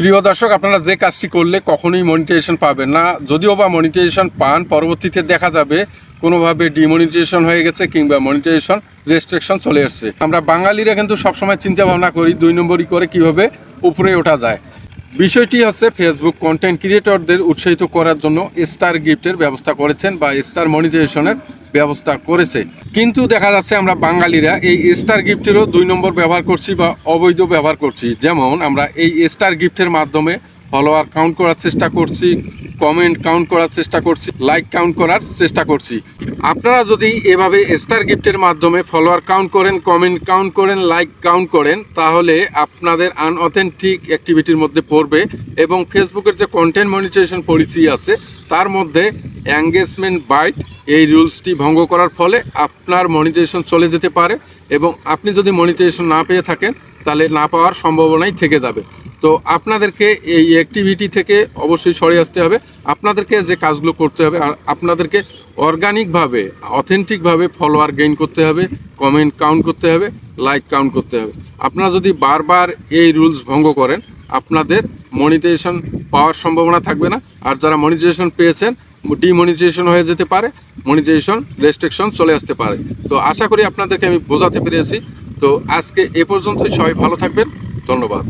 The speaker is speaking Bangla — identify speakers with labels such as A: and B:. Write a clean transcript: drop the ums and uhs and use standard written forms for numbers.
A: প্রিয় দর্শক, আপনারা যে কাজটি করলে কখনোই মনিটাইজেশন পাবেন না। যদিও বা মনিটাইজেশন পান, পরবর্তীতে দেখা যাবে কোনোভাবে ডিমনিটাইজেশন হয়ে গেছে কিংবা মনিটাইজেশন রেস্ট্রিকশন চলে আসছে। আমরা বাঙালিরা কিন্তু সবসময় চিন্তা ভাবনা করি 2 নম্বরই করে কিভাবে উপরে ওঠা যায়। বিষয়টি হচ্ছে ফেসবুক কন্টেন্ট ক্রিয়েটরদের উৎসাহিত করার জন্য স্টার গিফটের ব্যবস্থা করেছেন বা স্টার মনিটাইজেশনের ব্যবস্থা করেছে। কিন্তু দেখা যাচ্ছে আমরা বাঙালিরা এই স্টার গিফটেরও 2 নম্বর ব্যবহার করছি বা অবৈধ ব্যবহার করছি। যেমন আমরা এই স্টার গিফটের মাধ্যমে ফলোয়ার কাউন্ট করার চেষ্টা করছি, কমেন্ট কাউন্ট করার চেষ্টা করছি, লাইক কাউন্ট করার চেষ্টা করছি। আপনারা যদি এভাবে স্টার গিফটের মাধ্যমে ফলোয়ার কাউন্ট করেন, কমেন্ট কাউন্ট করেন, লাইক কাউন্ট করেন, তাহলে আপনাদের আনঅথেন্টিক অ্যাক্টিভিটির মধ্যে পড়বে এবং ফেসবুকের যে কন্টেন্ট মনিটাইজেশন পলিসি আছে তার মধ্যে এঙ্গেজমেন্ট বাইট এই রুলসটি ভঙ্গ করার ফলে আপনার মনিটাইজেশন চলে যেতে পারে এবং আপনি যদি মনিটাইজেশন না পেয়ে থাকেন তাহলে না পাওয়ার সম্ভাবনাই থেকে যাবে। তো আপনাদেরকে এই অ্যাক্টিভিটি থেকে অবশ্যই সরে আসতে হবে। আপনাদেরকে যে কাজগুলো করতে হবে, আর আপনাদেরকে অর্গানিকভাবে অথেন্টিকভাবে ফলোয়ার গেইন করতে হবে, কমেন্ট কাউন্ট করতে হবে, লাইক কাউন্ট করতে হবে। আপনারা যদি বারবার এই রুলস ভঙ্গ করেন আপনাদের মনিটাইজেশন পাওয়ার সম্ভাবনা থাকবে না। আর যারা মনিটাইজেশন পেয়েছেন ডিমনিটাইজেশন হয়ে যেতে পারে, মনিটাইজেশন রেস্ট্রিকশন চলে আসতে পারে। তো আশা করি আপনাদেরকে আমি বোঝাতে পেরেছি। তো আজকে এ পর্যন্তই, সবাই ভালো থাকবেন, ধন্যবাদ।